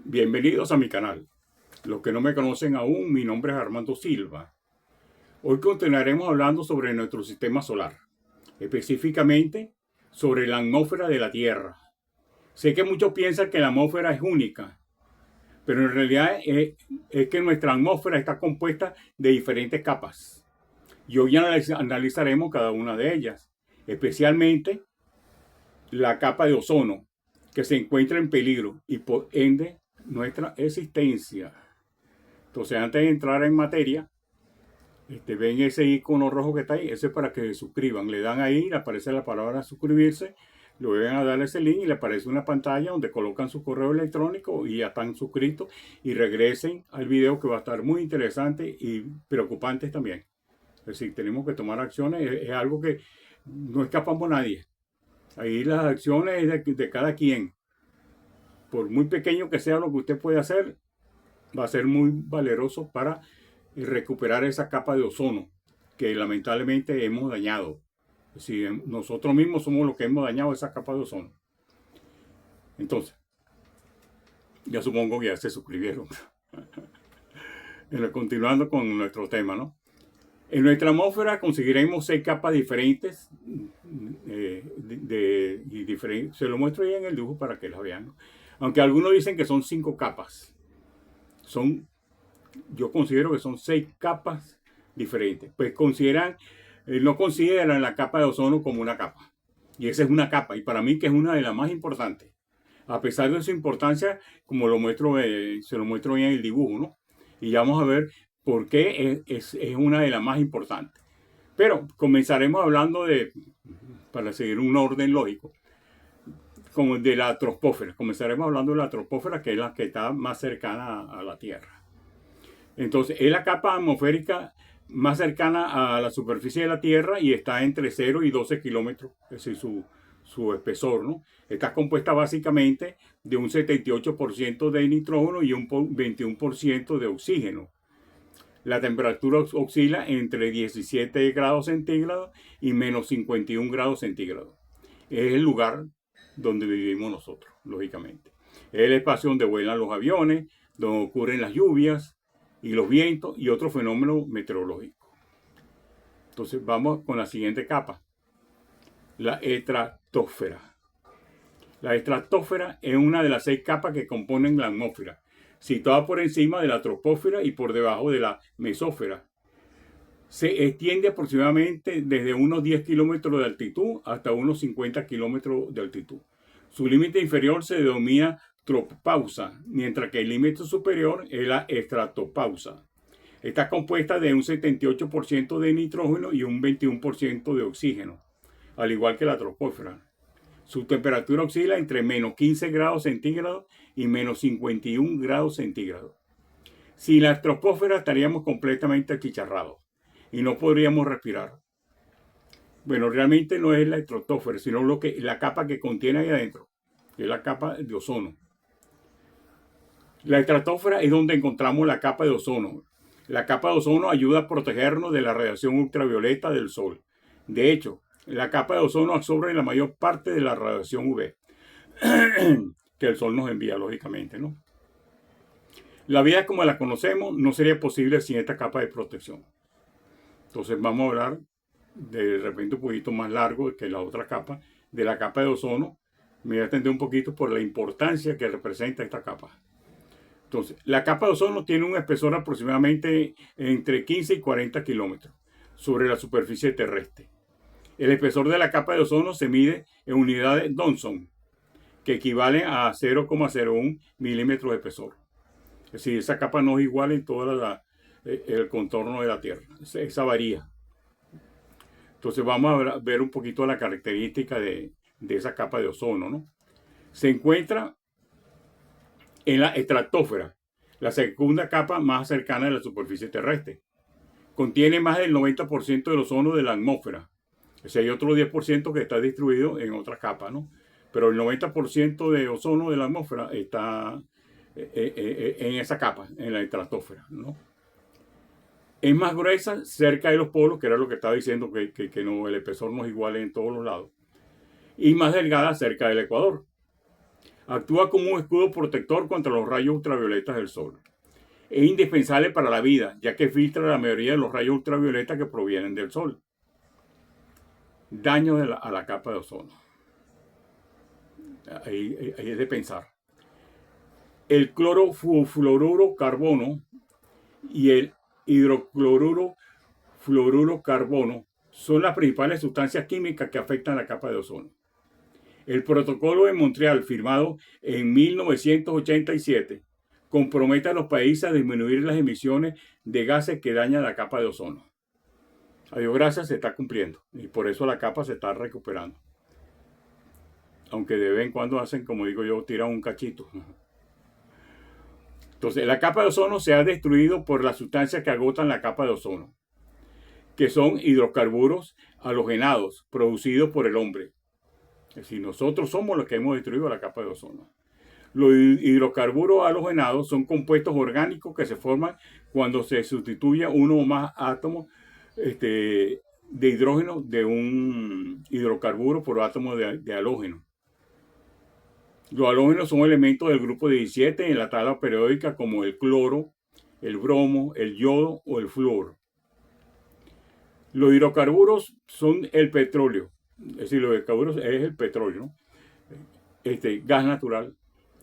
Bienvenidos a mi canal. Los que no me conocen aún, mi nombre es Armando Silva. Hoy continuaremos hablando sobre nuestro sistema solar, específicamente sobre la atmósfera de la Tierra. Sé que muchos piensan que la atmósfera es única, pero en realidad es que nuestra atmósfera está compuesta de diferentes capas. Y hoy analizaremos cada una de ellas, especialmente la capa de ozono, que se encuentra en peligro y por ende nuestra existencia. Entonces, antes de entrar en materia, ven ese icono rojo que está ahí, ese es para que se suscriban. Le dan ahí, le aparece la palabra suscribirse, lo van a dar ese link y le aparece una pantalla donde colocan su correo electrónico y ya están suscritos y regresen al video que va a estar muy interesante y preocupante también. Es decir, tenemos que tomar acciones, es algo que no escapamos a nadie. Ahí las acciones de cada quien. Por muy pequeño que sea lo que usted puede hacer, va a ser muy valeroso para recuperar esa capa de ozono que lamentablemente hemos dañado. Si nosotros mismos somos los que hemos dañado esa capa de ozono. Entonces, ya supongo que ya se suscribieron. Continuando con nuestro tema, ¿no? En nuestra atmósfera conseguiremos 6 capas diferentes. Se lo muestro ahí en el dibujo para que las vean, ¿no? Aunque algunos dicen que son 5 capas. Yo considero que son 6 capas diferentes. Pues no consideran la capa de ozono como una capa. Y esa es una capa, y para mí que es una de las más importantes. A pesar de su importancia, como se lo muestro en el dibujo, ¿no? Y ya vamos a ver por qué es una de las más importantes. Pero comenzaremos hablando para seguir un orden lógico, como de la troposfera. Comenzaremos hablando de la troposfera, que es la que está más cercana a la Tierra. Entonces, es la capa atmosférica más cercana a la superficie de la Tierra y está entre 0 y 12 kilómetros, es decir, su espesor, ¿no? Está compuesta básicamente de un 78% de nitrógeno y un 21% de oxígeno. La temperatura oscila entre 17 grados centígrados y menos 51 grados centígrados. Es el lugar donde vivimos nosotros, lógicamente. Es el espacio donde vuelan los aviones, donde ocurren las lluvias y los vientos y otros fenómenos meteorológicos. Entonces vamos con la siguiente capa, la estratosfera. La estratosfera es una de las 6 capas que componen la atmósfera, situada por encima de la troposfera y por debajo de la mesósfera. Se extiende aproximadamente desde unos 10 kilómetros de altitud hasta unos 50 kilómetros de altitud. Su límite inferior se denomina tropopausa, mientras que el límite superior es la estratopausa. Está compuesta de un 78% de nitrógeno y un 21% de oxígeno, al igual que la troposfera. Su temperatura oscila entre menos 15 grados centígrados y menos 51 grados centígrados. Sin la troposfera estaríamos completamente achicharrados y no podríamos respirar. Bueno, realmente no es la estratosfera, sino la capa que contiene ahí adentro, que es la capa de ozono. La estratosfera es donde encontramos la capa de ozono. La capa de ozono ayuda a protegernos de la radiación ultravioleta del Sol. De hecho, la capa de ozono absorbe la mayor parte de la radiación UV que el Sol nos envía, lógicamente, ¿no? La vida como la conocemos no sería posible sin esta capa de protección. Entonces vamos a hablar de repente un poquito más largo que la otra capa, de la capa de ozono. Me voy a extender un poquito por la importancia que representa esta capa. Entonces, la capa de ozono tiene un espesor aproximadamente entre 15 y 40 kilómetros sobre la superficie terrestre. El espesor de la capa de ozono se mide en unidades Thomson, que equivalen a 0,01 milímetros de espesor. Es decir, esa capa no es igual en todo el contorno de la Tierra. Esa varía. Entonces vamos a ver un poquito la característica de esa capa de ozono, ¿no? Se encuentra en la estratosfera, la segunda capa más cercana a la superficie terrestre. Contiene más del 90% del ozono de la atmósfera. O sea, hay otro 10% que está distribuido en otras capas, ¿no? Pero el 90% de ozono de la atmósfera está en esa capa, en la estratosfera, ¿no? Es más gruesa cerca de los polos, que era lo que estaba diciendo, que el espesor no es igual en todos los lados. Y más delgada cerca del ecuador. Actúa como un escudo protector contra los rayos ultravioletas del sol. Es indispensable para la vida, ya que filtra la mayoría de los rayos ultravioletas que provienen del sol. Daño a la capa de ozono. Ahí es de pensar. El clorofluoruro carbono y el hidrocloruro fluoruro carbono son las principales sustancias químicas que afectan la capa de ozono. El protocolo de Montreal, firmado en 1987, compromete a los países a disminuir las emisiones de gases que dañan la capa de ozono. A Dios gracias, se está cumpliendo y por eso la capa se está recuperando. Aunque de vez en cuando hacen, como digo yo, tiran un cachito. Entonces, la capa de ozono se ha destruido por las sustancias que agotan la capa de ozono, que son hidrocarburos halogenados producidos por el hombre. Es decir, nosotros somos los que hemos destruido la capa de ozono. Los hidrocarburos halogenados son compuestos orgánicos que se forman cuando se sustituye uno o más átomos de hidrógeno de un hidrocarburo por átomos de halógeno. Los halógenos son elementos del grupo 17 en la tabla periódica como el cloro, el bromo, el yodo o el flúor. Los hidrocarburos son el petróleo. Es decir, los hidrocarburos es el petróleo, ¿no? Gas natural,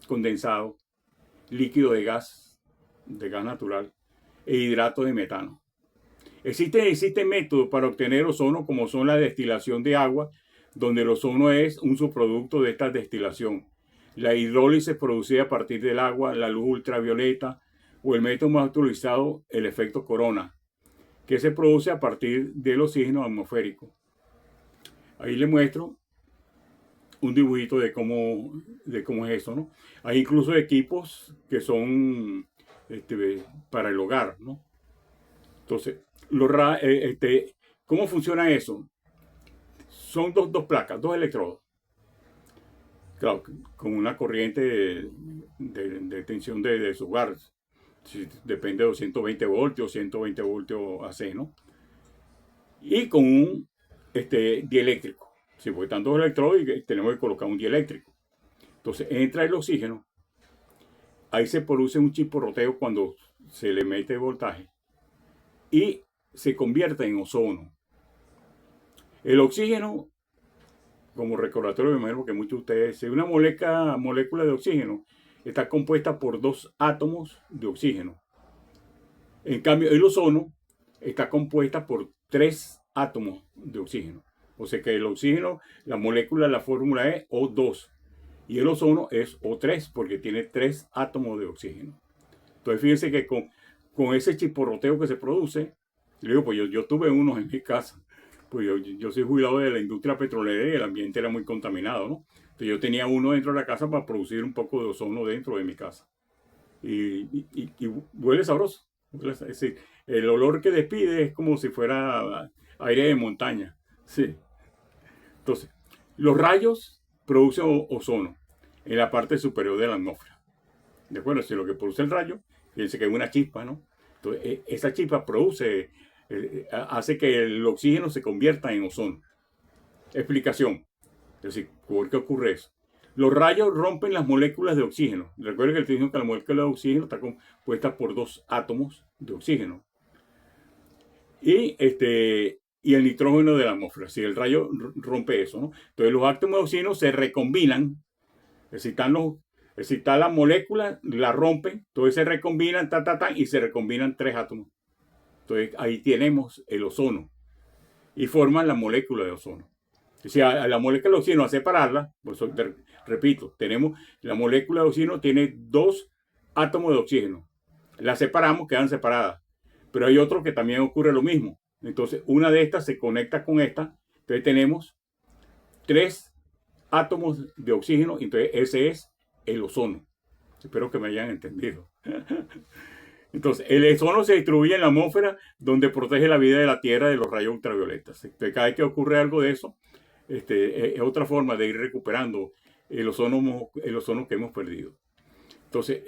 condensado, líquido de gas natural e hidrato de metano. Existen métodos para obtener ozono como son la destilación de agua, donde el ozono es un subproducto de esta destilación. La hidrólisis producida a partir del agua, la luz ultravioleta o el método más utilizado, el efecto corona, que se produce a partir del oxígeno atmosférico. Ahí les muestro un dibujito de cómo es eso, ¿no? Hay incluso equipos que son para el hogar, ¿no? Entonces, ¿cómo funciona eso? Son dos placas, dos electrodos. Claro, con una corriente de tensión de su hogar. Depende de 220 voltios, 120 voltios AC, ¿no? Y con un dieléctrico. Si porque están dos electrodos y tenemos que colocar un dieléctrico. Entonces entra el oxígeno. Ahí se produce un chisporroteo cuando se le mete voltaje. Y se convierte en ozono. El oxígeno, como recordatorio, me imagino que muchos de ustedes, si una molécula de oxígeno está compuesta por dos átomos de oxígeno. En cambio, el ozono está compuesta por tres átomos de oxígeno. O sea que el oxígeno, la molécula, la fórmula es O2. Y el ozono es O3 porque tiene tres átomos de oxígeno. Entonces fíjense que con ese chisporroteo que se produce, le digo, pues yo tuve unos en mi casa. Pues yo soy jubilado de la industria petrolera y el ambiente era muy contaminado, ¿no? Entonces yo tenía uno dentro de la casa para producir un poco de ozono dentro de mi casa. Y huele sabroso. Es decir, el olor que despide es como si fuera aire de montaña. Sí. Entonces, los rayos producen ozono en la parte superior de la atmósfera. ¿De acuerdo? Si lo que produce el rayo, fíjense que es una chispa, ¿no? Entonces, esa chispa hace que el oxígeno se convierta en ozono. Explicación. Es decir, ¿por qué ocurre eso? Los rayos rompen las moléculas de oxígeno. Recuerden que estoy diciendo que la molécula de oxígeno está compuesta por dos átomos de oxígeno. Y el nitrógeno de la atmósfera. Si el rayo rompe eso, ¿no? Entonces los átomos de oxígeno se recombinan. Es decir, está la molécula, la rompen, entonces se recombinan, y se recombinan tres átomos. Entonces ahí tenemos el ozono. Y forman la molécula de ozono. Si a la molécula de oxígeno a separarla, pues, repito, tenemos la molécula de oxígeno tiene dos átomos de oxígeno. La separamos, quedan separadas. Pero hay otro que también ocurre lo mismo. Entonces, una de estas se conecta con esta. Entonces tenemos tres átomos de oxígeno. Entonces, ese es el ozono. Espero que me hayan entendido. Entonces, el ozono se distribuye en la atmósfera donde protege la vida de la Tierra de los rayos ultravioletas. Entonces, cada vez que ocurre algo de eso, es otra forma de ir recuperando el ozono que hemos perdido. Entonces,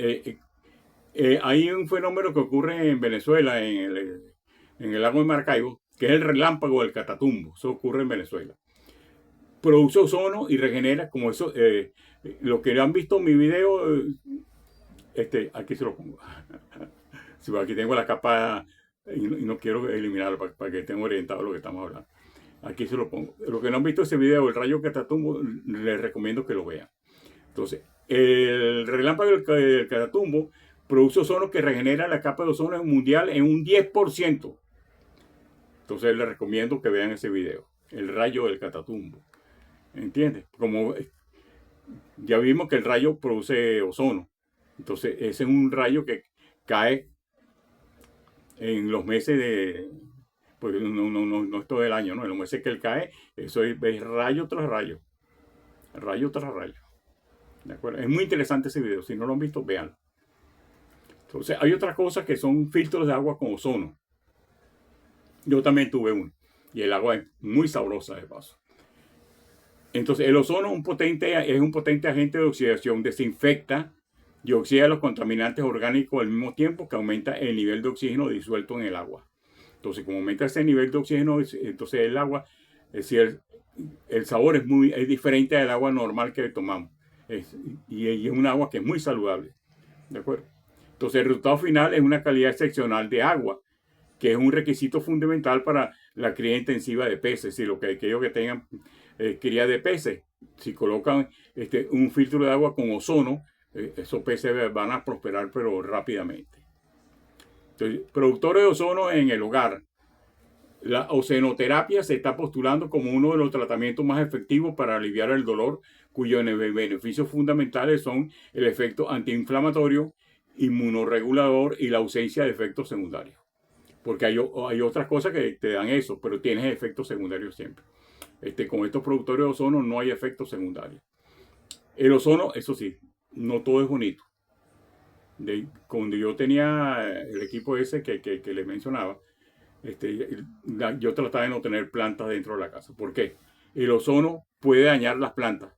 hay un fenómeno que ocurre en Venezuela, en el lago de Maracaibo, que es el relámpago del Catatumbo. Eso ocurre en Venezuela. Produce ozono y regenera, como eso, Los que han visto mi video, aquí se lo pongo. Sí, aquí tengo la capa y no quiero eliminarlo para que estén orientados a lo que estamos hablando. Aquí se lo pongo. Los que no han visto ese video, el rayo Catatumbo, les recomiendo que lo vean. Entonces, el relámpago del Catatumbo produce ozono que regenera la capa de ozono mundial en un 10%. Entonces, les recomiendo que vean ese video. El rayo del Catatumbo. ¿Entiendes? Como ya vimos que el rayo produce ozono. Entonces, ese es un rayo que cae en los meses de, pues no es todo el año, ¿no? En los meses que él cae, eso es rayo tras rayo. Rayo tras rayo. ¿De acuerdo? Es muy interesante ese video. Si no lo han visto, véanlo. Entonces, hay otras cosas que son filtros de agua con ozono. Yo también tuve uno. Y el agua es muy sabrosa de paso. Entonces, el ozono es un potente agente de oxidación. Desinfecta y oxida los contaminantes orgánicos al mismo tiempo que aumenta el nivel de oxígeno disuelto en el agua. Entonces, como aumenta ese nivel de oxígeno, entonces el agua, es decir, el sabor es diferente al agua normal que tomamos. Y es un agua que es muy saludable. ¿De acuerdo? Entonces, el resultado final es una calidad excepcional de agua, que es un requisito fundamental para la cría intensiva de peces. Si aquellos que tengan cría de peces, si colocan un filtro de agua con ozono, esos peces van a prosperar, pero rápidamente. Entonces, productores de ozono en el hogar. La ozenoterapia se está postulando como uno de los tratamientos más efectivos para aliviar el dolor, cuyos beneficios fundamentales son el efecto antiinflamatorio, inmunorregulador y la ausencia de efectos secundarios. Porque hay otras cosas que te dan eso, pero tienes efectos secundarios siempre. Con estos productores de ozono no hay efectos secundarios. El ozono, eso sí, no todo es bonito. Cuando yo tenía el equipo ese que les mencionaba, yo trataba de no tener plantas dentro de la casa. ¿Por qué? El ozono puede dañar las plantas,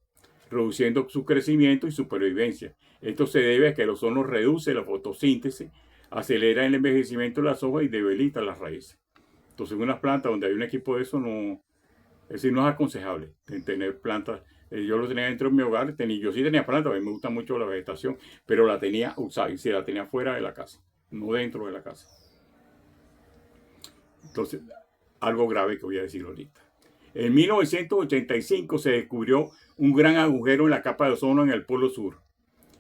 reduciendo su crecimiento y supervivencia. Esto se debe a que el ozono reduce la fotosíntesis, acelera el envejecimiento de las hojas y debilita las raíces. Entonces, en unas plantas donde hay un equipo de eso, es decir, no es aconsejable tener plantas. Yo lo tenía dentro de mi hogar, yo sí tenía plantas, a mí me gusta mucho la vegetación, pero la tenía usada, y si la tenía fuera de la casa, no dentro de la casa. Entonces, algo grave que voy a decir ahorita. En 1985 se descubrió un gran agujero en la capa de ozono en el Polo Sur.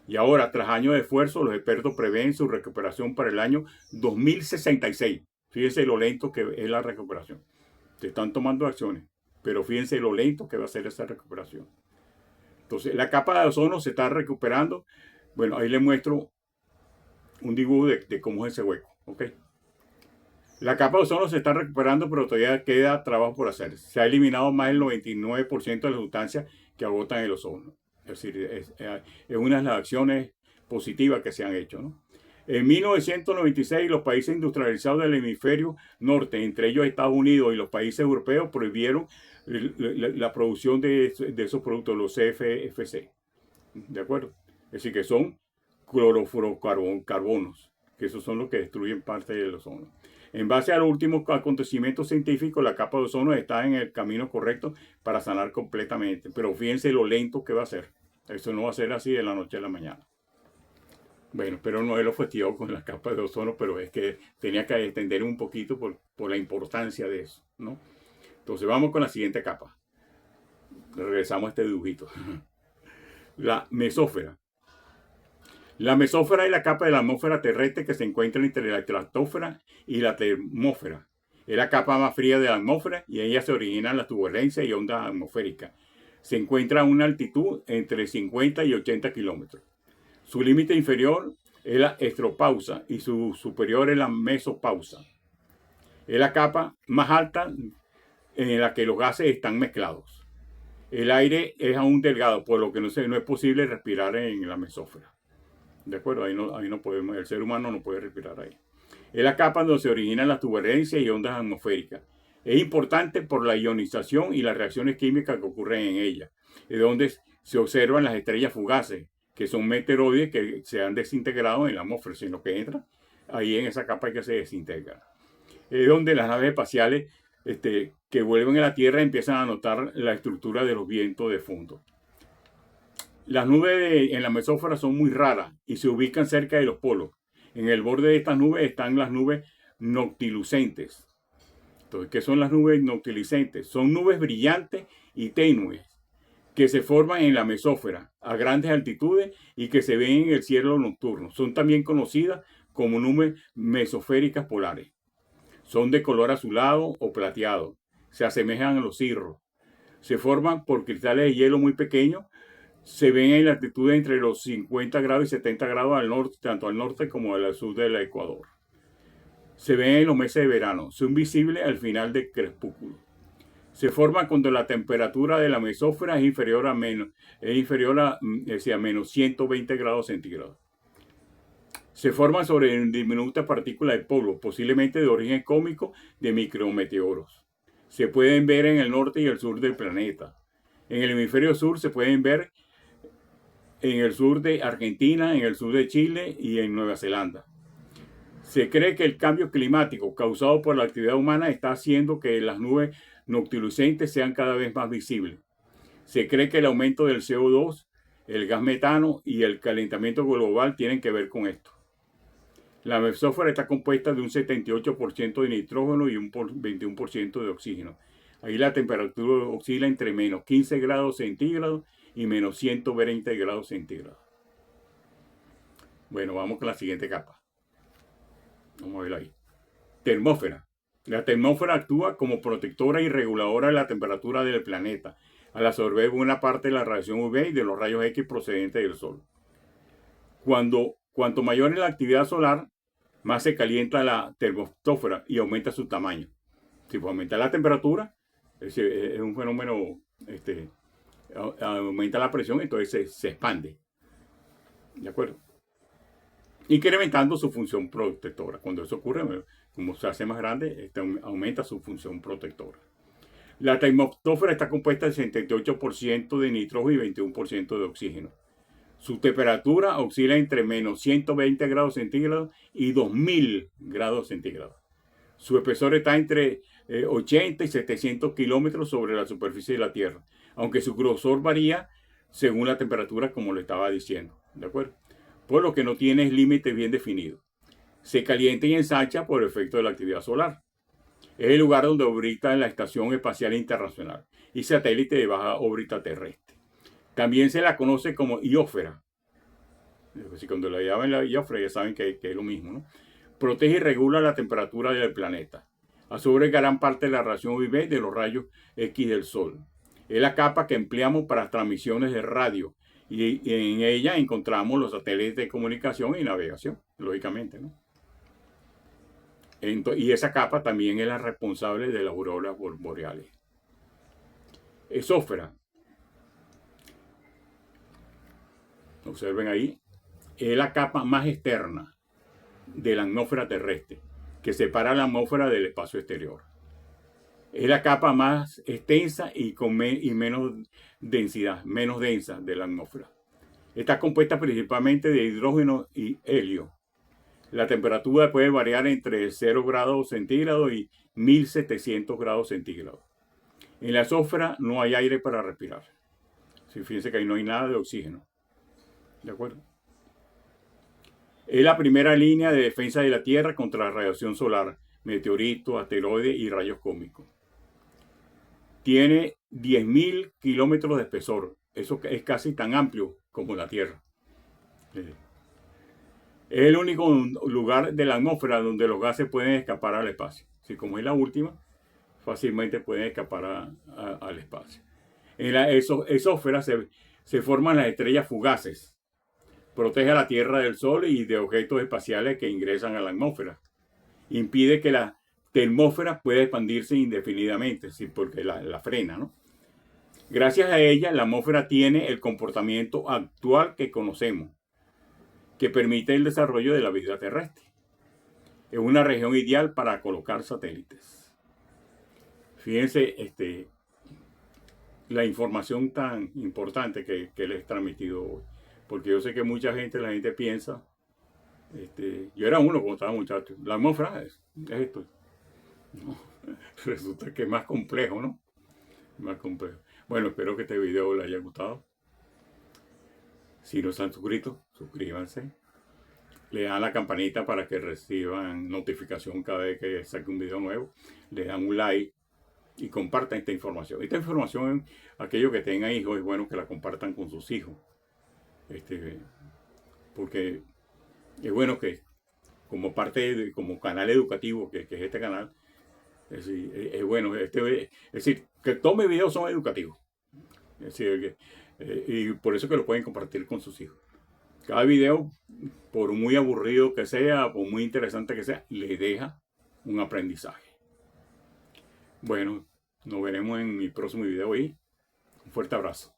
Y ahora, tras años de esfuerzo, los expertos prevén su recuperación para el año 2066. Fíjense lo lento que es la recuperación. Se están tomando acciones, pero fíjense lo lento que va a ser esa recuperación. Entonces, la capa de ozono se está recuperando. Bueno, ahí les muestro un dibujo de cómo es ese hueco. ¿Ok? La capa de ozono se está recuperando, pero todavía queda trabajo por hacer. Se ha eliminado más del 99% de las sustancias que agotan el ozono. Es decir, es una de las acciones positivas que se han hecho, ¿no? En 1996, los países industrializados del hemisferio norte, entre ellos Estados Unidos y los países europeos, prohibieron la producción de esos productos, los CFC. ¿De acuerdo? Es decir, que son clorofluorocarbonos, que esos son los que destruyen parte del ozono. En base a los últimos acontecimientos científicos, la capa de ozono está en el camino correcto para sanar completamente. Pero fíjense lo lento que va a ser. Eso no va a ser así de la noche a la mañana. Bueno, pero no es el objetivo con la capa de ozono, pero es que tenía que extender un poquito por la importancia de eso, ¿no? Entonces vamos con la siguiente capa. Regresamos a este dibujito. La mesósfera. La mesósfera es la capa de la atmósfera terrestre que se encuentra entre la estratosfera y la termósfera. Es la capa más fría de la atmósfera y en ella se originan las turbulencias y ondas atmosféricas. Se encuentra a una altitud entre 50 y 80 kilómetros. Su límite inferior es la estropausa y su superior es la mesopausa. Es la capa más alta en la que los gases están mezclados. El aire es aún delgado, por lo que no es posible respirar en la mesósfera. ¿De acuerdo? Ahí no podemos, el ser humano no puede respirar ahí. Es la capa donde se originan las turbulencias y ondas atmosféricas. Es importante por la ionización y las reacciones químicas que ocurren en ella. Es donde se observan las estrellas fugaces, que son meteoroides que se han desintegrado en la atmósfera, sino que entran ahí en esa capa que se desintegra. Es donde las naves espaciales que vuelven a la Tierra empiezan a notar la estructura de los vientos de fondo. Las nubes en la mesósfera son muy raras y se ubican cerca de los polos. En el borde de estas nubes están las nubes noctilucentes. Entonces, ¿qué son las nubes noctilucentes? Son nubes brillantes y tenues que se forman en la mesósfera a grandes altitudes y que se ven en el cielo nocturno. Son también conocidas como nubes mesosféricas polares. Son de color azulado o plateado. Se asemejan a los cirros. Se forman por cristales de hielo muy pequeños. Se ven en latitudes entre los 50 grados y 70 grados al norte, tanto al norte como al sur del Ecuador. Se ven en los meses de verano. Son visibles al final del crepúsculo. Se forma cuando la temperatura de la mesósfera es inferior a menos 120 grados centígrados. Se forman sobre diminutas partículas de polvo, posiblemente de origen cósmico de micrometeoros. Se pueden ver en el norte y el sur del planeta. En el hemisferio sur se pueden ver en el sur de Argentina, en el sur de Chile y en Nueva Zelanda. Se cree que el cambio climático causado por la actividad humana está haciendo que las nubes noctilucentes sean cada vez más visibles. Se cree que el aumento del CO2, el gas metano y el calentamiento global tienen que ver con esto. La mesósfera está compuesta de un 78% de nitrógeno y un 21% de oxígeno. Ahí la temperatura oscila entre menos 15 grados centígrados y menos 120 grados centígrados. Bueno, vamos con la siguiente capa. Vamos a verla ahí. Termósfera. La termósfera actúa como protectora y reguladora de la temperatura del planeta al absorber buena parte de la radiación UV y de los rayos X procedentes del Sol. Cuanto mayor es la actividad solar, más se calienta la termosfera y aumenta su tamaño. Si aumenta la temperatura, es un fenómeno, aumenta la presión, entonces se expande. ¿De acuerdo? Incrementando su función protectora. Cuando eso ocurre, como se hace más grande, aumenta su función protectora. La termosfera está compuesta del 78% de nitrógeno y 21% de oxígeno. Su temperatura oscila entre menos 120 grados centígrados y 2000 grados centígrados. Su espesor está entre 80 y 700 kilómetros sobre la superficie de la Tierra, aunque su grosor varía según la temperatura, como le estaba diciendo. ¿De acuerdo? Por lo que no tiene límites bien definidos. Se calienta y ensancha por efecto de la actividad solar. Es el lugar donde orbita la Estación Espacial Internacional y satélite de baja órbita terrestre. También se la conoce como iósfera. Si cuando la llaman la iósfera ya saben que es lo mismo, ¿no? Protege y regula la temperatura del planeta. Absorbe gran parte de la radiación UV de los rayos X del Sol. Es la capa que empleamos para transmisiones de radio y en ella encontramos los satélites de comunicación y navegación, lógicamente, ¿no? Y esa capa también es la responsable de las auroras boreales. Exósfera. Observen ahí. Es la capa más externa de la atmósfera terrestre, que separa la atmósfera del espacio exterior. Es la capa más extensa y menos densidad, menos densa de la atmósfera. Está compuesta principalmente de hidrógeno y helio. La temperatura puede variar entre 0 grados centígrados y 1700 grados centígrados. En la exósfera no hay aire para respirar. Fíjense que ahí no hay nada de oxígeno. ¿De acuerdo? Es la primera línea de defensa de la Tierra contra la radiación solar, meteoritos, asteroides y rayos cósmicos. Tiene 10.000 kilómetros de espesor. Eso es casi tan amplio como la Tierra. Es el único lugar de la atmósfera donde los gases pueden escapar al espacio. Si como es la última, fácilmente pueden escapar al espacio. En la exósfera se forman las estrellas fugaces. Protege a la Tierra del Sol y de objetos espaciales que ingresan a la atmósfera. Impide que la termósfera pueda expandirse indefinidamente, porque la frena, ¿no? Gracias a ella, la atmósfera tiene el comportamiento actual que conocemos, que permite el desarrollo de la vida terrestre. Es una región ideal para colocar satélites. Fíjense la información tan importante que les he transmitido hoy. Porque yo sé que la gente piensa, yo era uno cuando estaba muchacho, la atmósfera es esto. No, resulta que es más complejo, ¿no? Más complejo. Bueno, espero que este video les haya gustado. Si no están suscritos, suscríbanse. Le dan la campanita para que reciban notificación cada vez que saque un video nuevo. Le dan un like y compartan esta información. Esta información, aquellos que tengan hijos, es bueno que la compartan con sus hijos. Porque es bueno que, como como canal educativo, que es este canal, es bueno. Es decir, que todos mis videos son educativos. Es decir, y por eso que lo pueden compartir con sus hijos. Cada video, por muy aburrido que sea, por muy interesante que sea, le deja un aprendizaje. Bueno, nos veremos en mi próximo video ahí. Un fuerte abrazo.